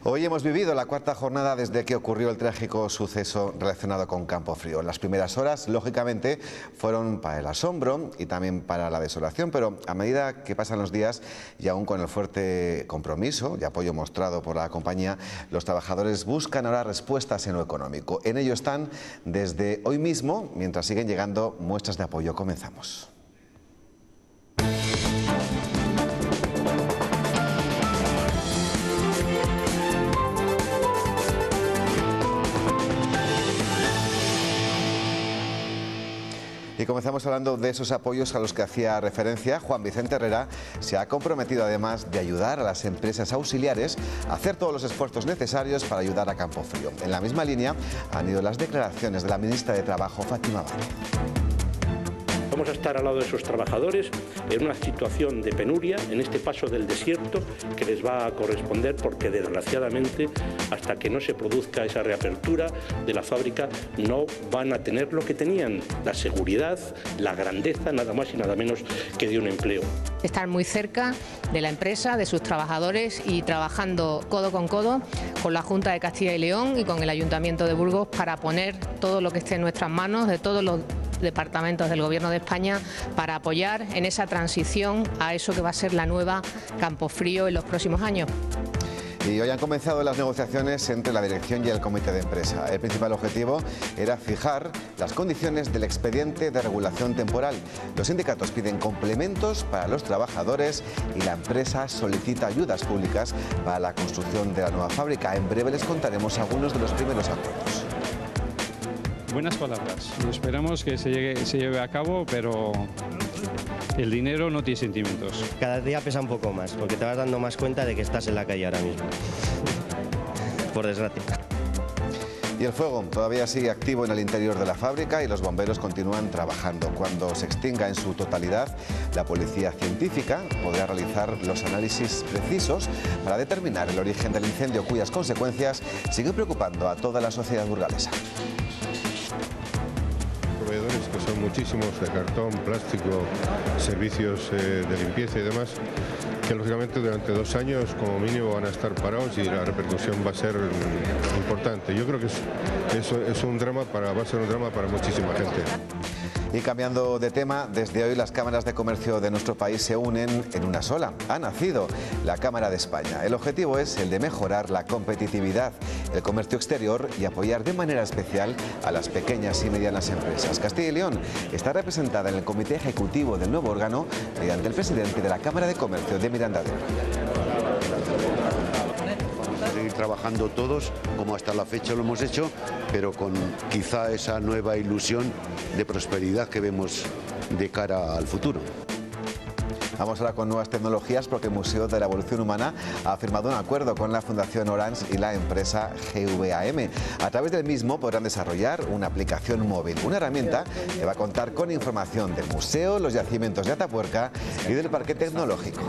Hoy hemos vivido la cuarta jornada desde que ocurrió el trágico suceso relacionado con Campofrío. Las primeras horas, lógicamente, fueron para el asombro y también para la desolación, pero a medida que pasan los días y aún con el fuerte compromiso y apoyo mostrado por la compañía, los trabajadores buscan ahora respuestas en lo económico. En ello están desde hoy mismo, mientras siguen llegando muestras de apoyo. Comenzamos. Y comenzamos hablando de esos apoyos a los que hacía referencia. Juan Vicente Herrera se ha comprometido, además de ayudar a las empresas auxiliares, a hacer todos los esfuerzos necesarios para ayudar a Campofrío. En la misma línea han ido las declaraciones de la ministra de Trabajo, Fátima Valle. Vamos a estar al lado de esos trabajadores en una situación de penuria, en este paso del desierto que les va a corresponder, porque desgraciadamente hasta que no se produzca esa reapertura de la fábrica no van a tener lo que tenían, la seguridad, la grandeza, nada más y nada menos que de un empleo. Estar muy cerca de la empresa, de sus trabajadores y trabajando codo con la Junta de Castilla y León y con el Ayuntamiento de Burgos para poner todo lo que esté en nuestras manos, de todos los departamentos del Gobierno de España, para apoyar en esa transición a eso que va a ser la nueva Campofrío en los próximos años. Y hoy han comenzado las negociaciones entre la dirección y el comité de empresa. El principal objetivo era fijar las condiciones del expediente de regulación temporal. Los sindicatos piden complementos para los trabajadores y la empresa solicita ayudas públicas para la construcción de la nueva fábrica. En breve les contaremos algunos de los primeros acuerdos. Buenas palabras. Esperamos que se lleve a cabo, pero el dinero no tiene sentimientos. Cada día pesa un poco más, porque te vas dando más cuenta de que estás en la calle ahora mismo. Por desgracia. Y el fuego todavía sigue activo en el interior de la fábrica y los bomberos continúan trabajando. Cuando se extinga en su totalidad, la policía científica podrá realizar los análisis precisos para determinar el origen del incendio, cuyas consecuencias siguen preocupando a toda la sociedad burgalesa. Proveedores que son muchísimos, de cartón, plástico, servicios de limpieza y demás, que lógicamente durante 2 años como mínimo van a estar parados y la repercusión va a ser importante. Yo creo que es un drama va a ser un drama para muchísima gente. Y cambiando de tema, desde hoy las cámaras de comercio de nuestro país se unen en una sola. Ha nacido la Cámara de España. El objetivo es el de mejorar la competitividad, el comercio exterior y apoyar de manera especial a las pequeñas y medianas empresas. Castilla y León está representada en el comité ejecutivo del nuevo órgano mediante el presidente de la Cámara de Comercio de Miranda de Ebro. Seguir trabajando todos como hasta la fecha lo hemos hecho, pero con quizá esa nueva ilusión de prosperidad que vemos de cara al futuro. Vamos ahora con nuevas tecnologías, porque el Museo de la Evolución Humana ha firmado un acuerdo con la Fundación Orange y la empresa GVAM. A través del mismo podrán desarrollar una aplicación móvil, una herramienta que va a contar con información del museo, los yacimientos de Atapuerca y del parque tecnológico.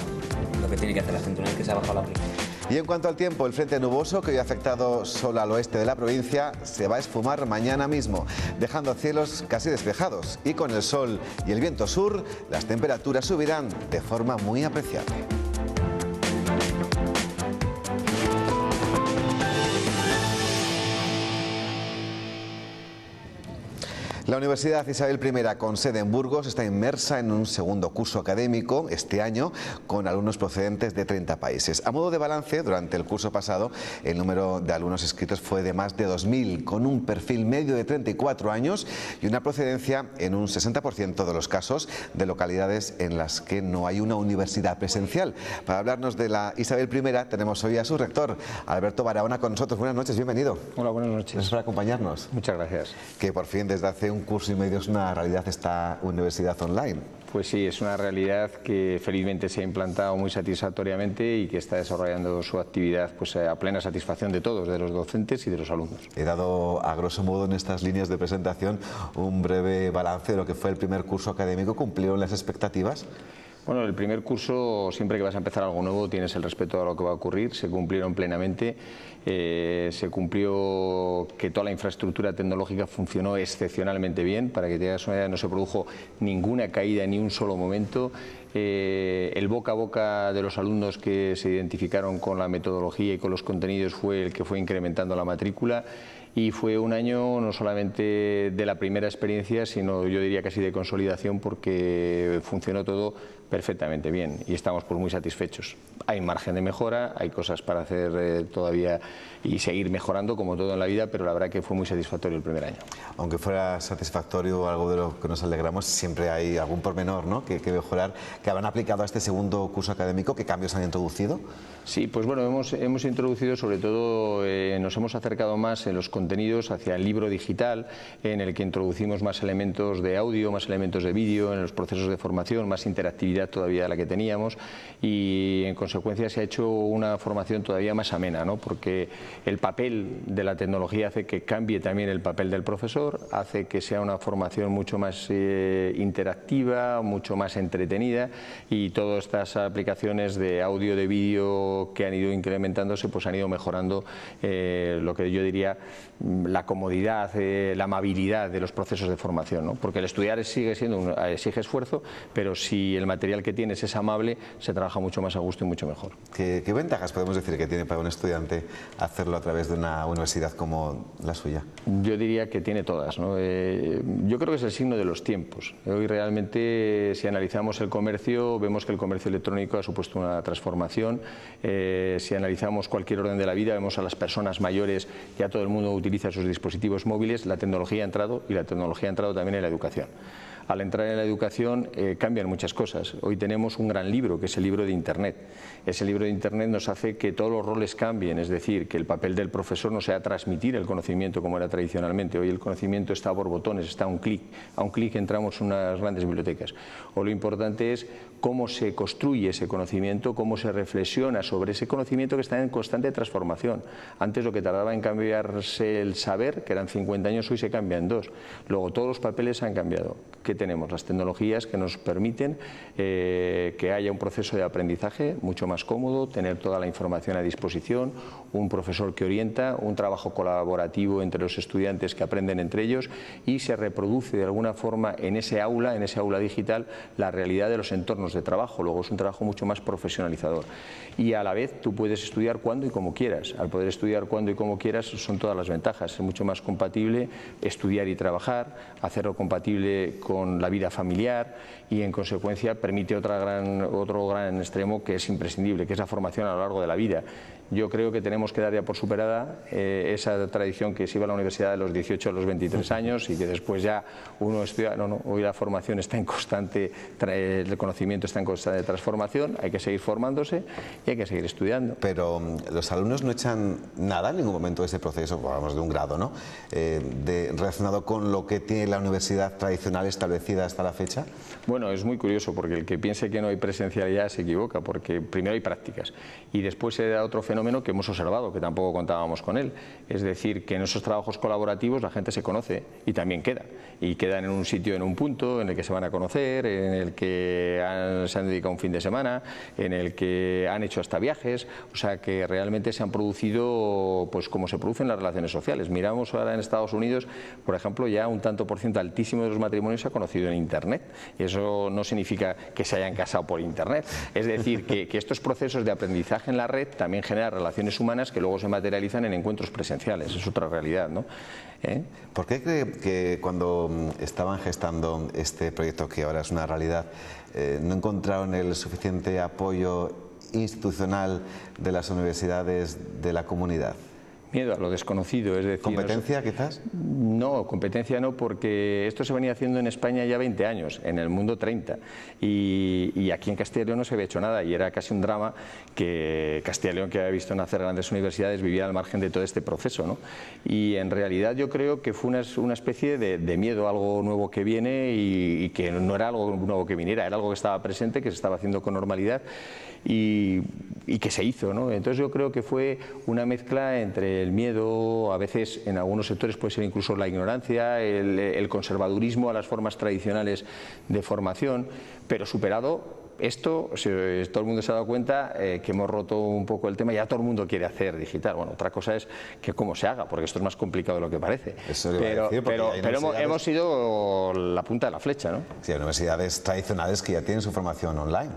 Lo que tiene que hacer la gente una vez que se ha bajado la aplicación. Y en cuanto al tiempo, el frente nuboso que hoy ha afectado solo al oeste de la provincia se va a esfumar mañana mismo, dejando cielos casi despejados. Y con el sol y el viento sur, las temperaturas subirán de forma muy apreciable. La Universidad Isabel I, con sede en Burgos, está inmersa en un segundo curso académico este año con alumnos procedentes de 30 países. A modo de balance, durante el curso pasado, el número de alumnos inscritos fue de más de 2.000, con un perfil medio de 34 años y una procedencia en un 60% de los casos de localidades en las que no hay una universidad presencial. Para hablarnos de la Isabel I, tenemos hoy a su rector, Alberto Barahona, con nosotros. Buenas noches, bienvenido. Hola, buenas noches. Gracias por acompañarnos. Muchas gracias. Que por fin, desde hace un curso y medio, es una realidad esta universidad online. Pues sí, es una realidad que felizmente se ha implantado muy satisfactoriamente y que está desarrollando su actividad pues, a plena satisfacción de todos, de los docentes y de los alumnos. He dado, a grosso modo, en estas líneas de presentación, un breve balance de lo que fue el primer curso académico. ¿Cumplieron las expectativas? Bueno, el primer curso, siempre que vas a empezar algo nuevo, tienes el respeto a lo que va a ocurrir, se cumplieron plenamente, se cumplió que toda la infraestructura tecnológica funcionó excepcionalmente bien, para que te hagas una idea, no se produjo ninguna caída en ni un solo momento, el boca a boca de los alumnos que se identificaron con la metodología y con los contenidos fue el que fue incrementando la matrícula. Y fue un año no solamente de la primera experiencia, sino yo diría casi de consolidación, porque funcionó todo perfectamente bien y estamos pues muy satisfechos. Hay margen de mejora, hay cosas para hacer todavía y seguir mejorando como todo en la vida, pero la verdad que fue muy satisfactorio el primer año. Aunque fuera satisfactorio, algo de lo que nos alegramos, siempre hay algún pormenor, ¿no?, que mejorar, que habrán aplicado a este segundo curso académico. ¿Qué cambios han introducido? Sí, pues bueno, hemos introducido sobre todo, nos hemos acercado más en los contenidos hacia el libro digital, en el que introducimos más elementos de audio, más elementos de vídeo, en los procesos de formación, más interactividad todavía de la que teníamos, y en consecuencia se ha hecho una formación todavía más amena, ¿no?, porque el papel de la tecnología hace que cambie también el papel del profesor, hace que sea una formación mucho más interactiva, mucho más entretenida, y todas estas aplicaciones de audio, de vídeo que han ido incrementándose, pues han ido mejorando lo que yo diría la comodidad, la amabilidad de los procesos de formación, ¿no? Porque el estudiar exige esfuerzo, pero si el material que tienes es amable, se trabaja mucho más a gusto y mucho mejor. ¿Qué ventajas podemos decir que tiene para un estudiante hacerlo a través de una universidad como la suya? Yo diría que tiene todas, ¿no? Yo creo que es el signo de los tiempos. Hoy realmente, si analizamos el comercio, vemos que el comercio electrónico ha supuesto una transformación. Si analizamos cualquier orden de la vida, vemos a las personas mayores, ya todo el mundo utiliza sus dispositivos móviles, la tecnología ha entrado, y la tecnología ha entrado también en la educación. Al entrar en la educación cambian muchas cosas. Hoy tenemos un gran libro, que es el libro de Internet. Ese libro de Internet nos hace que todos los roles cambien, es decir, que el papel del profesor no sea transmitir el conocimiento como era tradicionalmente. Hoy el conocimiento está por botones, está a un clic. A un clic entramos en unas grandes bibliotecas. Hoy lo importante es cómo se construye ese conocimiento, cómo se reflexiona sobre ese conocimiento que está en constante transformación. Antes lo que tardaba en cambiarse el saber, que eran 50 años, hoy se cambia en 2. Luego todos los papeles han cambiado. ¿Qué tenemos? Las tecnologías que nos permiten que haya un proceso de aprendizaje mucho más cómodo, tener toda la información a disposición, un profesor que orienta, un trabajo colaborativo entre los estudiantes que aprenden entre ellos, y se reproduce de alguna forma en ese aula digital, la realidad de los entornos de trabajo. Luego es un trabajo mucho más profesionalizador. Y a la vez tú puedes estudiar cuando y como quieras. Al poder estudiar cuando y como quieras son todas las ventajas. Es mucho más compatible estudiar y trabajar, hacerlo compatible con la vida familiar, y en consecuencia permite otro gran extremo que es imprescindible, que es la formación a lo largo de la vida. Yo creo que tenemos que dar ya por superada esa tradición que se iba a la universidad de los 18 a los 23 años y que después ya uno estudia. No, hoy la formación está en constante, el conocimiento está en constante transformación, hay que seguir formándose y hay que seguir estudiando. Pero los alumnos no echan nada en ningún momento de ese proceso, vamos, de un grado, ¿no?, relacionado con lo que tiene la universidad tradicional establecida hasta la fecha. Bueno, es muy curioso, porque el que piense que no hay presencialidad se equivoca, porque primero hay prácticas y después se da otro fenómeno que hemos observado, que tampoco contábamos con él, es decir, que en esos trabajos colaborativos la gente se conoce y también queda, y quedan en un sitio, en un punto en el que se van a conocer, en el que se han dedicado un fin de semana, en el que han hecho hasta viajes, o sea que realmente se han producido, pues como se producen las relaciones sociales. Miramos ahora en Estados Unidos, por ejemplo, ya un tanto por ciento altísimo de los matrimonios se ha conocido en Internet, y eso no significa que se hayan casado por Internet, es decir, que estos procesos de aprendizaje en la red también generan relaciones humanas que luego se materializan en encuentros presenciales. Es otra realidad, ¿no? ¿Por qué cree que cuando estaban gestando este proyecto, que ahora es una realidad, no encontraron el suficiente apoyo institucional de las universidades de la comunidad? Miedo a lo desconocido, es decir... ¿Competencia, quizás? No, competencia no, porque esto se venía haciendo en España ya 20 años, en el mundo 30, y aquí en Castilla y León no se había hecho nada, y era casi un drama que Castilla y León, que había visto nacer grandes universidades, vivía al margen de todo este proceso, ¿no? Y en realidad yo creo que fue una especie de miedo a algo nuevo que viene, y que no era algo nuevo que viniera, era algo que estaba presente, que se estaba haciendo con normalidad, y que se hizo, ¿no? Entonces yo creo que fue una mezcla entre el miedo, a veces en algunos sectores puede ser incluso la ignorancia, el conservadurismo a las formas tradicionales de formación, pero superado esto, si todo el mundo se ha dado cuenta que hemos roto un poco el tema, ya todo el mundo quiere hacer digital. Bueno, otra cosa es que cómo se haga, porque esto es más complicado de lo que parece. Pero hemos sido la punta de la flecha, ¿no? Sí, hay universidades tradicionales que ya tienen su formación online.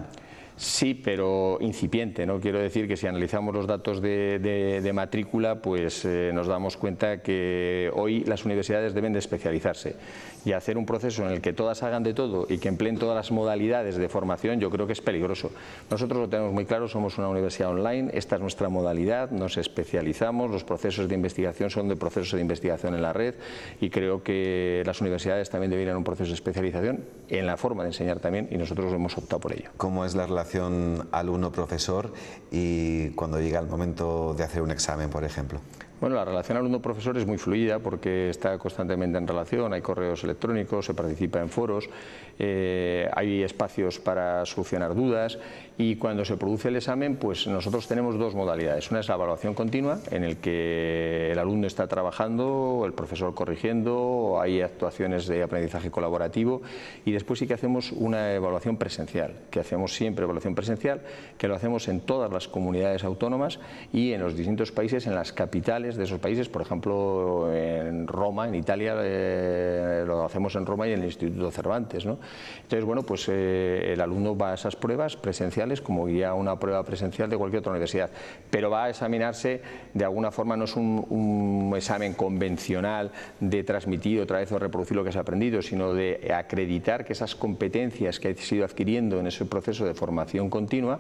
Sí, pero incipiente, ¿no? Quiero decir que si analizamos los datos de matrícula, pues nos damos cuenta que hoy las universidades deben de especializarse y hacer un proceso en el que todas hagan de todo y que empleen todas las modalidades de formación, yo creo que es peligroso. Nosotros lo tenemos muy claro, somos una universidad online, esta es nuestra modalidad, nos especializamos, los procesos de investigación son de procesos de investigación en la red y creo que las universidades también deberían un proceso de especialización en la forma de enseñar también y nosotros hemos optado por ello. ¿Cómo es la relación alumno-profesor y cuando llega el momento de hacer un examen, por ejemplo? Bueno, la relación alumno-profesor es muy fluida porque está constantemente en relación, hay correos electrónicos, se participa en foros, hay espacios para solucionar dudas y cuando se produce el examen, pues nosotros tenemos dos modalidades. Una es la evaluación continua, en el que el alumno está trabajando, el profesor corrigiendo, hay actuaciones de aprendizaje colaborativo y después sí que hacemos una evaluación presencial, que hacemos siempre evaluación presencial, que lo hacemos en todas las comunidades autónomas y en los distintos países, en las capitales de esos países, por ejemplo en Roma, en Italia, lo hacemos en Roma y en el Instituto Cervantes, ¿no? Entonces, bueno, pues el alumno va a esas pruebas presenciales como guía a una prueba presencial de cualquier otra universidad, pero va a examinarse de alguna forma, no es un examen convencional de transmitir otra vez o reproducir lo que se ha aprendido, sino de acreditar que esas competencias que has ido adquiriendo en ese proceso de formación continua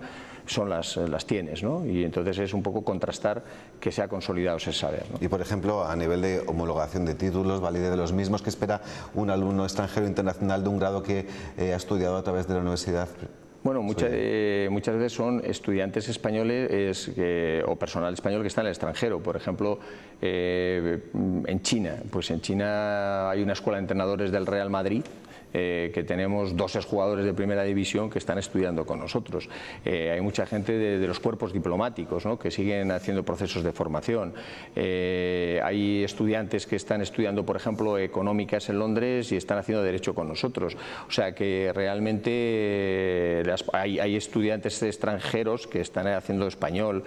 las tienes, ¿no? Y entonces es un poco contrastar que se ha consolidado ese saber, ¿no? Y por ejemplo, a nivel de homologación de títulos, validez de los mismos, ¿qué espera un alumno extranjero internacional de un grado que ha estudiado a través de la universidad? Bueno, muchas veces son estudiantes españoles o personal español que está en el extranjero. Por ejemplo, en China. Pues en China hay una escuela de entrenadores del Real Madrid, que tenemos 2 exjugadores de primera división que están estudiando con nosotros. Hay mucha gente de los cuerpos diplomáticos, ¿no?, que siguen haciendo procesos de formación. Hay estudiantes que están estudiando, por ejemplo, económicas en Londres y están haciendo derecho con nosotros. O sea que realmente hay estudiantes extranjeros que están haciendo español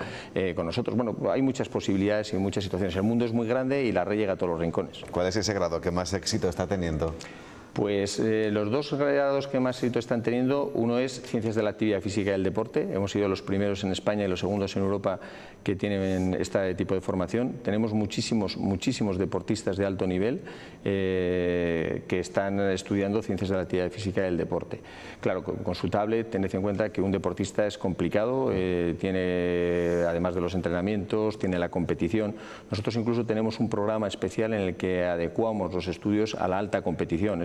con nosotros. Bueno, hay muchas posibilidades y muchas situaciones. El mundo es muy grande y la red llega a todos los rincones. ¿Cuál es ese grado que más éxito está teniendo? Pues los 2 grados que más éxito están teniendo, uno es Ciencias de la Actividad Física y el Deporte. Hemos sido los primeros en España y los segundos en Europa que tienen este tipo de formación. Tenemos muchísimos deportistas de alto nivel que están estudiando Ciencias de la Actividad Física y el Deporte. Claro, con su tablet, tened en cuenta que un deportista es complicado, tiene, además de los entrenamientos, tiene la competición. Nosotros incluso tenemos un programa especial en el que adecuamos los estudios a la alta competición.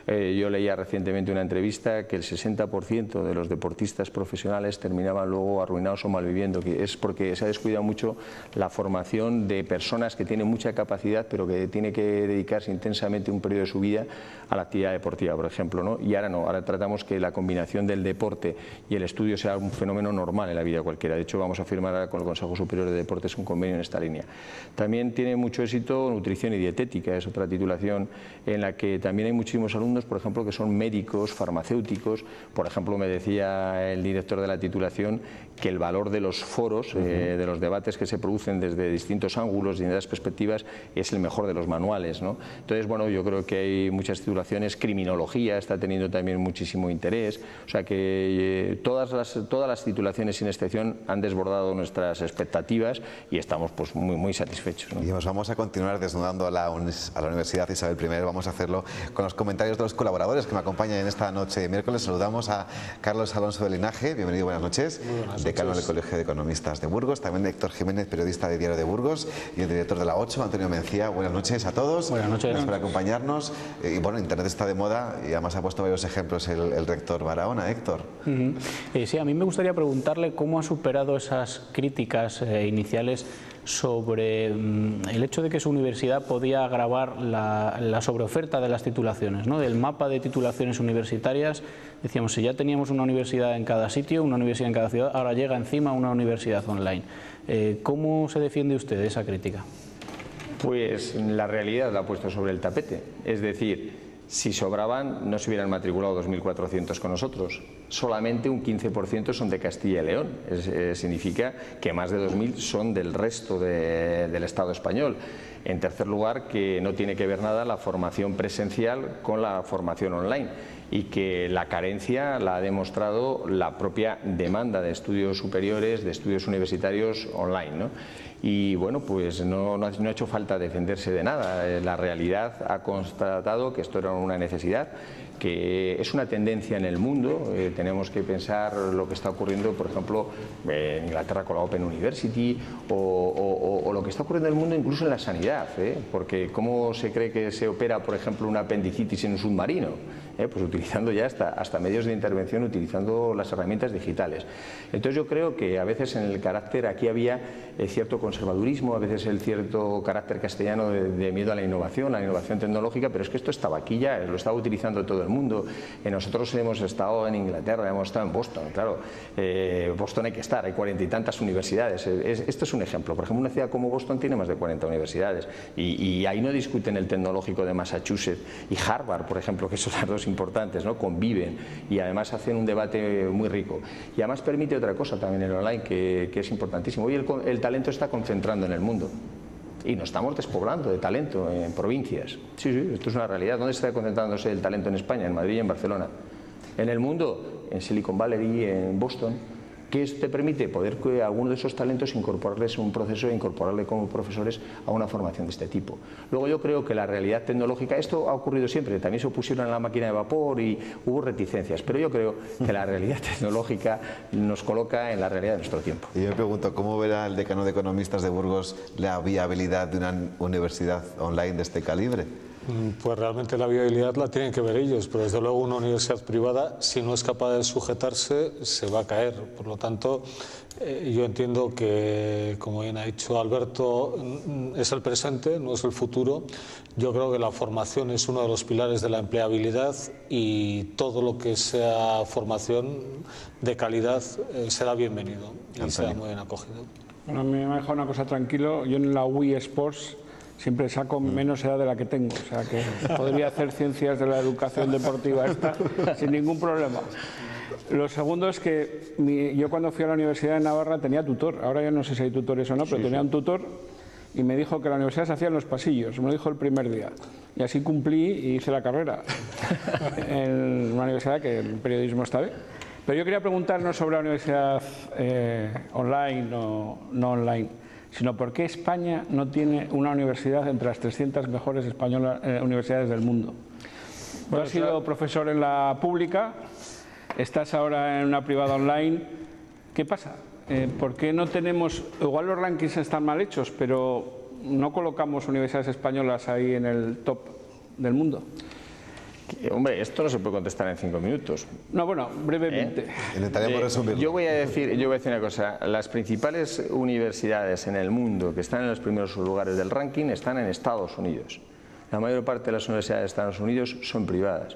Yo leía recientemente una entrevista que el 60% de los deportistas profesionales terminaban luego arruinados o malviviendo, que es porque se ha descuidado mucho la formación de personas que tienen mucha capacidad pero que tienen que dedicarse intensamente un periodo de su vida a la actividad deportiva, por ejemplo, ¿no? Y ahora no, ahora tratamos que la combinación del deporte y el estudio sea un fenómeno normal en la vida cualquiera. De hecho, vamos a firmar ahora con el Consejo Superior de Deportes un convenio en esta línea. También tiene mucho éxito nutrición y dietética, es otra titulación en la que también hay muchísimos alumnos, por ejemplo, que son médicos, farmacéuticos. Por ejemplo, me decía el director de la titulación que el valor de los foros, de los debates que se producen desde distintos ángulos, distintas perspectivas, es el mejor de los manuales, ¿no? Entonces, bueno, yo creo que hay muchas titulaciones. Criminología está teniendo también muchísimo interés. O sea que todas las titulaciones, sin excepción, han desbordado nuestras expectativas y estamos pues muy satisfechos, ¿no? Y nos vamos a continuar desnudando a la Universidad Isabel I. Vamos a hacerlo con los comentarios de los colaboradores que me acompañan en esta noche de miércoles. Saludamos a Carlos Alonso de Linaje, bienvenido, buenas noches. Muy buenas noches. Decano del Colegio de Economistas de Burgos, también Héctor Jiménez, periodista de Diario de Burgos, y el director de la 8, Antonio Mencía. Buenas noches a todos. Buenas noches. Gracias por acompañarnos. Y bueno, Internet está de moda y además ha puesto varios ejemplos el rector Barahona. Héctor. Sí, a mí me gustaría preguntarle cómo ha superado esas críticas iniciales sobre el hecho de que su universidad podía agravar la sobreoferta de las titulaciones, ¿no? Del mapa de titulaciones universitarias. Decíamos, si ya teníamos una universidad en cada sitio, una universidad en cada ciudad, ahora llega encima una universidad online. ¿Cómo se defiende usted de esa crítica? Pues la realidad la ha puesto sobre el tapete. Es decir, Si sobraban, no se hubieran matriculado 2.400 con nosotros. Solamente un 15% son de Castilla y León. Significa que más de 2.000 son del resto del Estado español. En tercer lugar, que no tiene que ver nada la formación presencial con la formación online, y que la carencia la ha demostrado la propia demanda de estudios superiores, de estudios universitarios online, ¿no? Y bueno, pues no ha hecho falta defenderse de nada. La realidad ha constatado que esto era una necesidad, que es una tendencia en el mundo. Tenemos que pensar lo que está ocurriendo, por ejemplo, en Inglaterra con la Open University, o lo que está ocurriendo en el mundo incluso en la sanidad, porque ¿cómo se cree que se opera, por ejemplo, una apendicitis en un submarino? Pues utilizando ya hasta medios de intervención, utilizando las herramientas digitales. Entonces yo creo que a veces en el carácter, aquí había cierto conservadurismo, a veces el cierto carácter castellano de miedo a la innovación tecnológica, pero es que esto estaba aquí ya, lo estaba utilizando todo el mundo. Nosotros hemos estado en Inglaterra, hemos estado en Boston, claro, Boston hay que estar, hay 40 y tantas universidades. Esto es un ejemplo. Por ejemplo, una ciudad como Boston tiene más de 40 universidades, y ahí no discuten el tecnológico de Massachusetts y Harvard, por ejemplo, que son las dos importantes, ¿no? Conviven y además hacen un debate muy rico. Y además permite otra cosa también el online que es importantísimo. Hoy el talento está concentrando en el mundo y nos estamos despoblando de talento en provincias. Sí, esto es una realidad. ¿Dónde está concentrándose el talento en España? En Madrid y en Barcelona. En el mundo, en Silicon Valley, en Boston. ¿Qué te permite? Poder que alguno de esos talentos incorporarles un proceso, incorporarle como profesores a una formación de este tipo. Luego yo creo que la realidad tecnológica, esto ha ocurrido siempre, también se opusieron a la máquina de vapor y hubo reticencias, pero yo creo que la realidad tecnológica nos coloca en la realidad de nuestro tiempo. Y yo me pregunto, ¿cómo verá el decano de economistas de Burgos la viabilidad de una universidad online de este calibre? Pues realmente la viabilidad la tienen que ver ellos, pero desde luego una universidad privada, si no es capaz de sujetarse, se va a caer. Por lo tanto, yo entiendo que, como bien ha dicho Alberto, es el presente, no es el futuro. Yo creo que la formación es uno de los pilares de la empleabilidad, y todo lo que sea formación de calidad será bienvenido y será muy bien acogido. Bueno, a mí me ha dejado una cosa tranquilo. Yo en la Wii Sports siempre saco menos edad de la que tengo, o sea que podría hacer ciencias de la educación deportiva esta sin ningún problema. Lo segundo es que yo cuando fui a la Universidad de Navarra tenía tutor, ahora ya no sé si hay tutores o no, pero tenía un tutor y me dijo que la universidad se hacía en los pasillos, me lo dijo el primer día, y así cumplí y hice la carrera en una universidad que el periodismo está bien. Pero yo quería preguntarnos sobre la universidad online o no online, sino por qué España no tiene una universidad entre las 300 mejores universidades del mundo. Tú has sido profesor en la pública, estás ahora en una privada online. ¿Qué pasa? ¿Por qué no tenemos, igual los rankings están mal hechos, pero no colocamos universidades españolas ahí en el top del mundo? Hombre, esto no se puede contestar en 5 minutos. No, bueno, brevemente. Intentaremos resumirlo. Yo voy a decir una cosa. Las principales universidades en el mundo que están en los primeros lugares del ranking están en Estados Unidos. La mayor parte de las universidades de Estados Unidos son privadas.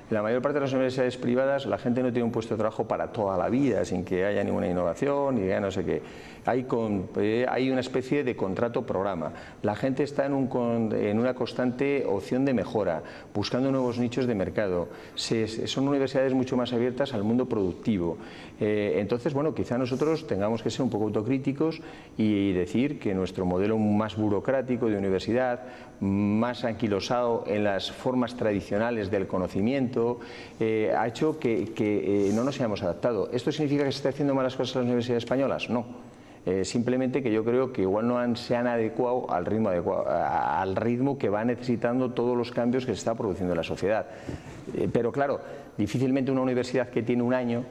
En la mayor parte de las universidades privadas la gente no tiene un puesto de trabajo para toda la vida, sin que haya ninguna innovación y ya no sé qué. Hay una especie de contrato programa. La gente está en una constante opción de mejora, buscando nuevos nichos de mercado. Son universidades mucho más abiertas al mundo productivo. Entonces, bueno, quizá nosotros tengamos que ser un poco autocríticos y decir que nuestro modelo más burocrático de universidad, más anquilosado en las formas tradicionales del conocimiento, ha hecho que no nos hayamos adaptado. ¿Esto significa que se están haciendo malas cosas en las universidades españolas? No. Simplemente que yo creo que igual no se han adecuado al ritmo que va necesitando todos los cambios que se está produciendo en la sociedad. Pero claro, difícilmente una universidad que tiene un año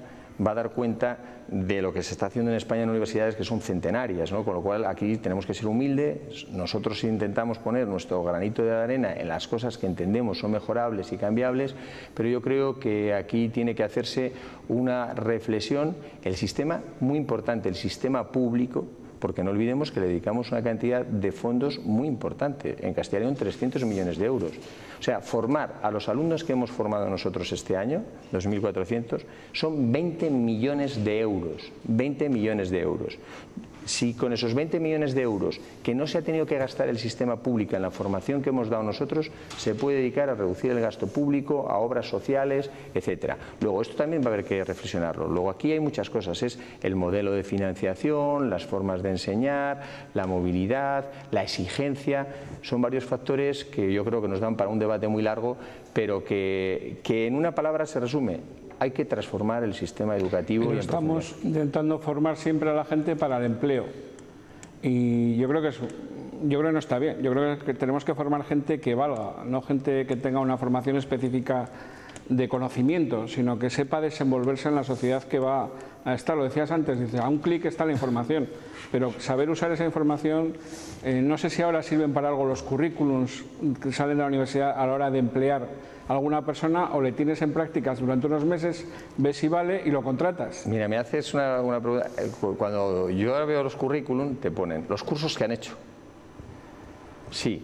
va a dar cuenta de lo que se está haciendo en España en universidades que son centenarias, ¿no? Con lo cual aquí tenemos que ser humildes. Nosotros intentamos poner nuestro granito de arena en las cosas que entendemos son mejorables y cambiables, pero yo creo que aquí tiene que hacerse una reflexión. El sistema, muy importante, el sistema público, porque no olvidemos que le dedicamos una cantidad de fondos muy importante. En Castilla y León 300 millones de euros. O sea, formar a los alumnos que hemos formado nosotros este año, 2.400, son 20 millones de euros. 20 millones de euros. Si con esos 20 millones de euros que no se ha tenido que gastar el sistema público en la formación que hemos dado nosotros, se puede dedicar a reducir el gasto público, a obras sociales, etcétera. Luego, esto también va a haber que reflexionarlo. Luego, aquí hay muchas cosas. Es el modelo de financiación, las formas de enseñar, la movilidad, la exigencia. Son varios factores que yo creo que nos dan para un debate muy largo, pero que en una palabra se resume: hay que transformar el sistema educativo. Pero estamos intentando formar siempre a la gente para el empleo y yo creo que no está bien. Yo creo que tenemos que formar gente que valga, no gente que tenga una formación específica de conocimiento, sino que sepa desenvolverse en la sociedad que va a estar. Lo decías antes, dice, a un clic está la información, pero saber usar esa información, no sé si ahora sirven para algo los currículums que salen de la universidad a la hora de emplear a alguna persona, o le tienes en prácticas durante unos meses, ves si vale y lo contratas. Mira, me haces una pregunta. Cuando yo ahora veo los currículum, te ponen los cursos que han hecho. Sí,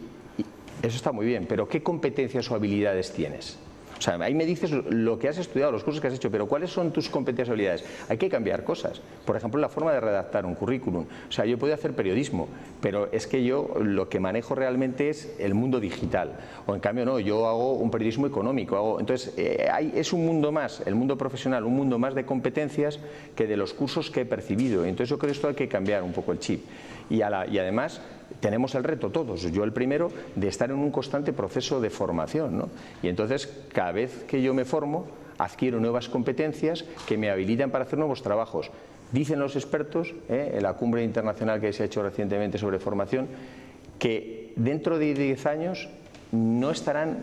eso está muy bien, pero ¿qué competencias o habilidades tienes? O sea, ahí me dices lo que has estudiado, los cursos que has hecho, pero ¿cuáles son tus competencias y habilidades? Hay que cambiar cosas. Por ejemplo, la forma de redactar un currículum. O sea, yo puedo hacer periodismo, pero es que yo lo que manejo realmente es el mundo digital. O en cambio no, yo hago un periodismo económico. Entonces, es un mundo más, el mundo profesional, un mundo más de competencias que de los cursos que he percibido. Entonces yo creo que esto hay que cambiar un poco el chip. Y además tenemos el reto todos, yo el primero, de estar en un constante proceso de formación, ¿no? Y entonces cada vez que yo me formo adquiero nuevas competencias que me habilitan para hacer nuevos trabajos. Dicen los expertos, en la cumbre internacional que se ha hecho recientemente sobre formación, que dentro de 10 años no estarán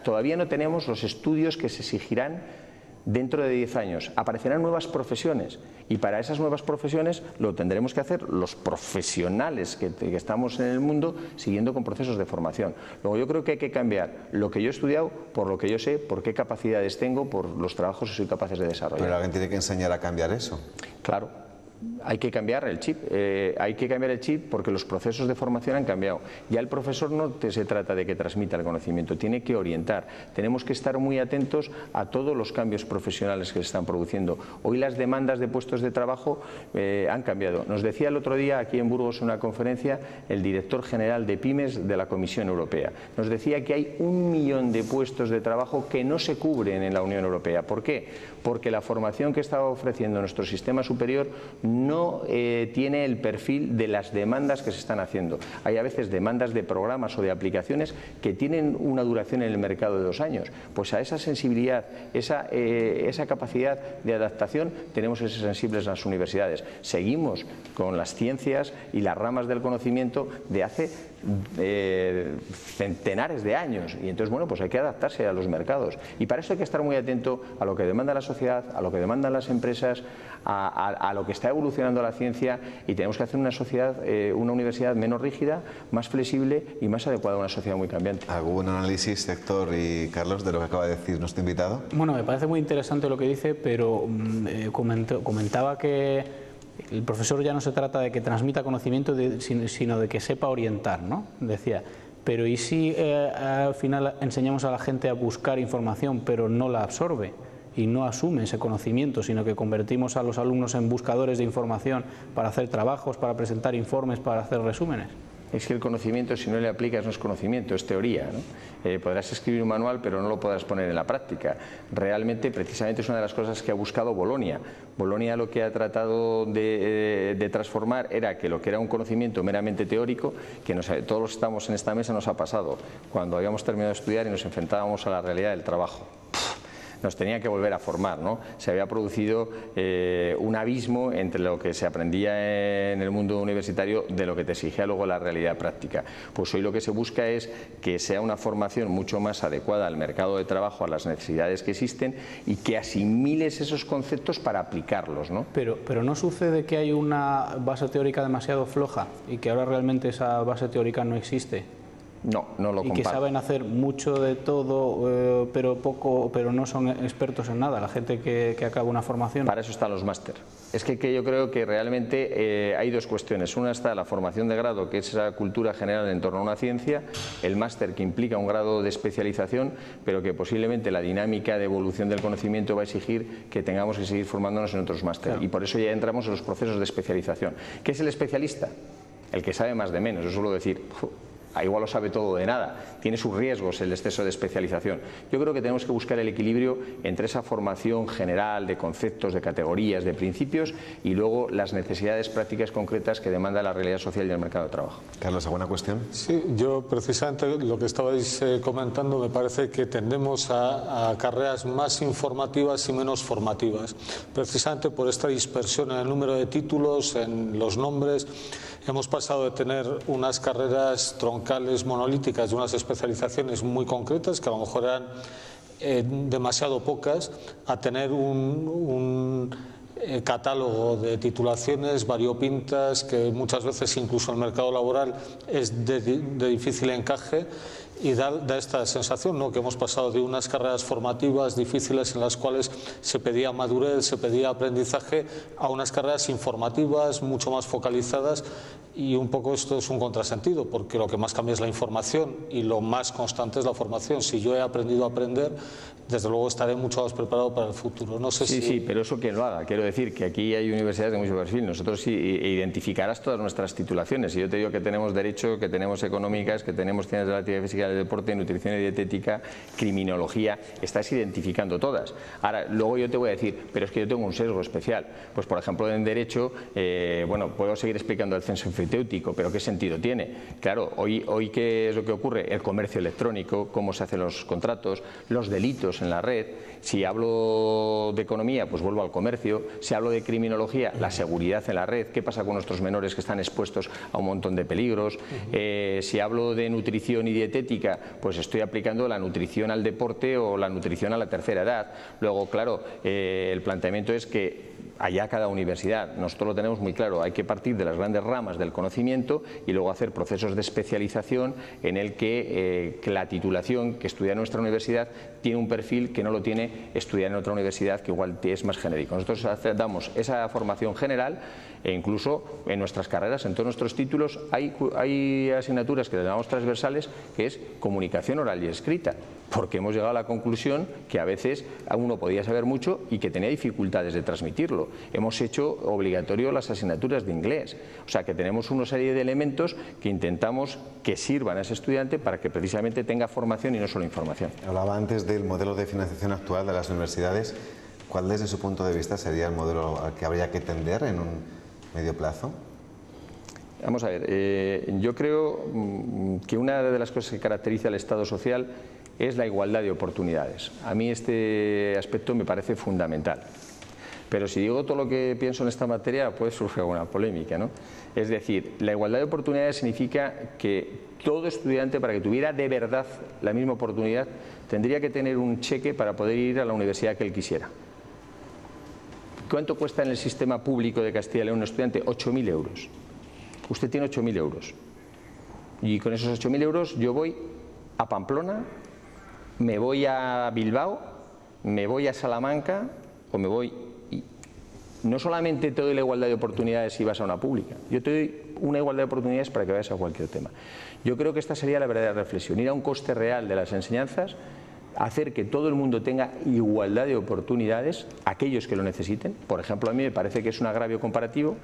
todavía no tenemos los estudios que se exigirán. Dentro de 10 años aparecerán nuevas profesiones y para esas nuevas profesiones lo tendremos que hacer los profesionales que estamos en el mundo, siguiendo con procesos de formación. Luego yo creo que hay que cambiar lo que yo he estudiado por lo que yo sé, por qué capacidades tengo, por los trabajos que soy capaces de desarrollar. Pero alguien tiene que enseñar a cambiar eso. Claro. Hay que cambiar el chip, porque los procesos de formación han cambiado. Ya el profesor no se trata de que transmita el conocimiento, tiene que orientar. Tenemos que estar muy atentos a todos los cambios profesionales que se están produciendo. Hoy las demandas de puestos de trabajo han cambiado. Nos decía el otro día aquí en Burgos en una conferencia el director general de Pymes de la Comisión Europea. Nos decía que hay 1 millón de puestos de trabajo que no se cubren en la Unión Europea. ¿Por qué? Porque la formación que estaba ofreciendo nuestro sistema superior no tiene el perfil de las demandas que se están haciendo. Hay a veces demandas de programas o de aplicaciones que tienen una duración en el mercado de 2 años. Pues a esa sensibilidad, esa capacidad de adaptación tenemos que ser sensibles en las universidades. Seguimos con las ciencias y las ramas del conocimiento de hace centenares de años, y entonces bueno, pues hay que adaptarse a los mercados, y para eso hay que estar muy atento a lo que demanda la sociedad, a lo que demandan las empresas, a lo que está evolucionando la ciencia, y tenemos que hacer una sociedad, una universidad menos rígida, más flexible y más adecuada a una sociedad muy cambiante. ¿Algún análisis, Héctor y Carlos, de lo que acaba de decir nuestro invitado? Bueno, me parece muy interesante lo que dice, pero comentaba que el profesor ya no se trata de que transmita conocimiento, sino de que sepa orientar, ¿no? Decía, pero ¿y si al final enseñamos a la gente a buscar información, pero no la absorbe y no asume ese conocimiento, sino que convertimos a los alumnos en buscadores de información para hacer trabajos, para presentar informes, para hacer resúmenes? Es que el conocimiento, si no le aplicas, no es conocimiento, es teoría, ¿no? Podrás escribir un manual, pero no lo podrás poner en la práctica. Realmente, precisamente, es una de las cosas que ha buscado Bolonia. Bolonia lo que ha tratado de transformar era que lo que era un conocimiento meramente teórico, que todos los que estamos en esta mesa nos ha pasado, cuando habíamos terminado de estudiar y nos enfrentábamos a la realidad del trabajo. Nos tenía que volver a formar, ¿no? Se había producido un abismo entre lo que se aprendía en el mundo universitario de lo que te exigía luego la realidad práctica. Pues hoy lo que se busca es que sea una formación mucho más adecuada al mercado de trabajo, a las necesidades que existen, y que asimiles esos conceptos para aplicarlos, ¿no? Pero ¿no sucede que hay una base teórica demasiado floja y que ahora realmente esa base teórica no existe? No, no lo comparto. Y que saben hacer mucho de todo, pero no son expertos en nada, la gente que acaba una formación. Para eso están los máster. Es que yo creo que realmente hay dos cuestiones. Una está la formación de grado, que es esa cultura general en torno a una ciencia, el máster, que implica un grado de especialización, pero que posiblemente la dinámica de evolución del conocimiento va a exigir que tengamos que seguir formándonos en otros másteres. Claro. Y por eso ya entramos en los procesos de especialización. ¿Qué es el especialista? El que sabe más de menos. Yo suelo decir, igual lo sabe todo de nada, tiene sus riesgos el exceso de especialización. Yo creo que tenemos que buscar el equilibrio entre esa formación general de conceptos, de categorías, de principios, y luego las necesidades prácticas concretas que demanda la realidad social y el mercado de trabajo. Carlos, ¿alguna cuestión? Sí, yo precisamente lo que estabais comentando, me parece que tendemos a carreras más informativas y menos formativas, precisamente por esta dispersión en el número de títulos, en los nombres. Hemos pasado de tener unas carreras troncales monolíticas de unas especializaciones muy concretas, que a lo mejor eran demasiado pocas, a tener un catálogo de titulaciones variopintas que muchas veces incluso el mercado laboral es de difícil encaje. Y da esta sensación, ¿no?, que hemos pasado de unas carreras formativas difíciles en las cuales se pedía madurez, se pedía aprendizaje, a unas carreras informativas mucho más focalizadas, y un poco esto es un contrasentido, porque lo que más cambia es la información y lo más constante es la formación. Si yo he aprendido a aprender, desde luego estaré mucho más preparado para el futuro. No sé sí, pero eso quien lo haga. Quiero decir que aquí hay universidades de mucho perfil. Nosotros sí identificarás todas nuestras titulaciones. Y yo te digo que tenemos Derecho, que tenemos Económicas, que tenemos Ciencias de la Actividad Física y del Deporte, Nutrición y Dietética, Criminología. Estás identificando todas. Ahora, luego yo te voy a decir, pero es que yo tengo un sesgo especial. Pues, por ejemplo, en Derecho, bueno, puedo seguir explicando el censo enfiteutíco, pero ¿qué sentido tiene? Claro, hoy ¿qué es lo que ocurre? El comercio electrónico, cómo se hacen los contratos, los delitos en la red. Si hablo de economía, pues vuelvo al comercio. Si hablo de criminología, la seguridad en la red. ¿Qué pasa con nuestros menores que están expuestos a un montón de peligros? Si hablo de nutrición y dietética, pues estoy aplicando la nutrición al deporte o la nutrición a la tercera edad. Luego, claro, el planteamiento es que allá cada universidad, nosotros lo tenemos muy claro, hay que partir de las grandes ramas del conocimiento y luego hacer procesos de especialización en el que la titulación que estudia en nuestra universidad tiene un perfil que no lo tiene estudiar en otra universidad, que igual es más genérico. Nosotros damos esa formación general e incluso en nuestras carreras, en todos nuestros títulos, hay asignaturas que llamamos transversales, que es comunicación oral y escrita, porque hemos llegado a la conclusión que a veces uno podía saber mucho y que tenía dificultades de transmitirlo. Hemos hecho obligatorio las asignaturas de inglés, o sea que tenemos una serie de elementos que intentamos que sirvan a ese estudiante para que precisamente tenga formación y no solo información. Hablaba antes del modelo de financiación actual de las universidades. ¿Cuál, desde su punto de vista, sería el modelo al que habría que tender en un medio plazo? Vamos a ver, yo creo que una de las cosas que caracteriza al Estado social es la igualdad de oportunidades. A mí este aspecto me parece fundamental. Pero si digo todo lo que pienso en esta materia, puede surgir alguna polémica, ¿no? Es decir, la igualdad de oportunidades significa que todo estudiante, para que tuviera de verdad la misma oportunidad, tendría que tener un cheque para poder ir a la universidad que él quisiera. ¿Cuánto cuesta en el sistema público de Castilla y León un estudiante? 8.000 euros. Usted tiene 8.000 euros. Y con esos 8.000 euros yo voy a Pamplona, me voy a Bilbao, me voy a Salamanca o me voy... No solamente te doy la igualdad de oportunidades si vas a una pública, yo te doy una igualdad de oportunidades para que vayas a cualquier tema. Yo creo que esta sería la verdadera reflexión, ir a un coste real de las enseñanzas, hacer que todo el mundo tenga igualdad de oportunidades, aquellos que lo necesiten. Por ejemplo, a mí me parece que es un agravio comparativo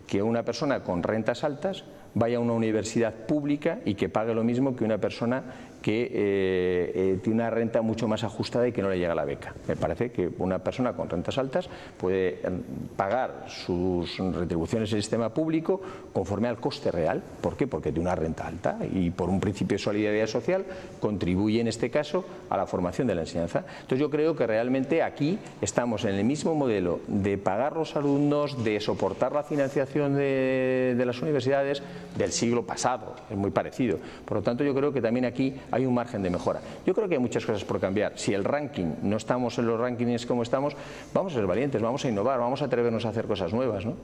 que una persona con rentas altas vaya a una universidad pública y que pague lo mismo que una persona que tiene una renta mucho más ajustada y que no le llega la beca. Me parece que una persona con rentas altas puede pagar sus retribuciones en el sistema público conforme al coste real. ¿Por qué? Porque tiene una renta alta y por un principio de solidaridad social contribuye en este caso a la formación de la enseñanza. Entonces yo creo que realmente aquí estamos en el mismo modelo de pagar los alumnos, de soportar la financiación de las universidades del siglo pasado, es muy parecido. Por lo tanto yo creo que también aquí hay un margen de mejora. Yo creo que hay muchas cosas por cambiar. Si el ranking, no estamos en los rankings como estamos, vamos a ser valientes, vamos a innovar, vamos a atrevernos a hacer cosas nuevas, ¿no?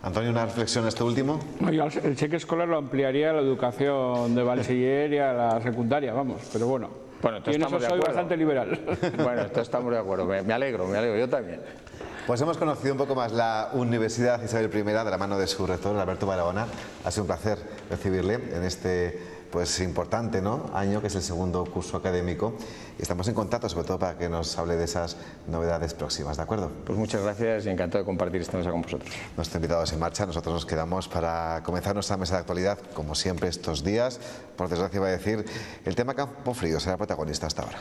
Antonio, ¿una reflexión a este último? No, yo el cheque escolar lo ampliaría a la educación de bachiller y a la secundaria, vamos, pero bueno. Bueno, y en eso soy bastante liberal. Bueno, entonces estamos de acuerdo, me alegro, yo también. Pues hemos conocido un poco más la Universidad Isabel I de la mano de su rector, Alberto Barahona. Ha sido un placer recibirle en este importante año, que es el segundo curso académico. Y estamos en contacto, sobre todo para que nos hable de esas novedades próximas, ¿de acuerdo? Pues muchas gracias y encantado de compartir esta mesa con vosotros. Nuestros invitados en marcha, nosotros nos quedamos para comenzar nuestra mesa de actualidad, como siempre estos días. Por desgracia, iba a decir, el tema Campo Frío será protagonista hasta ahora.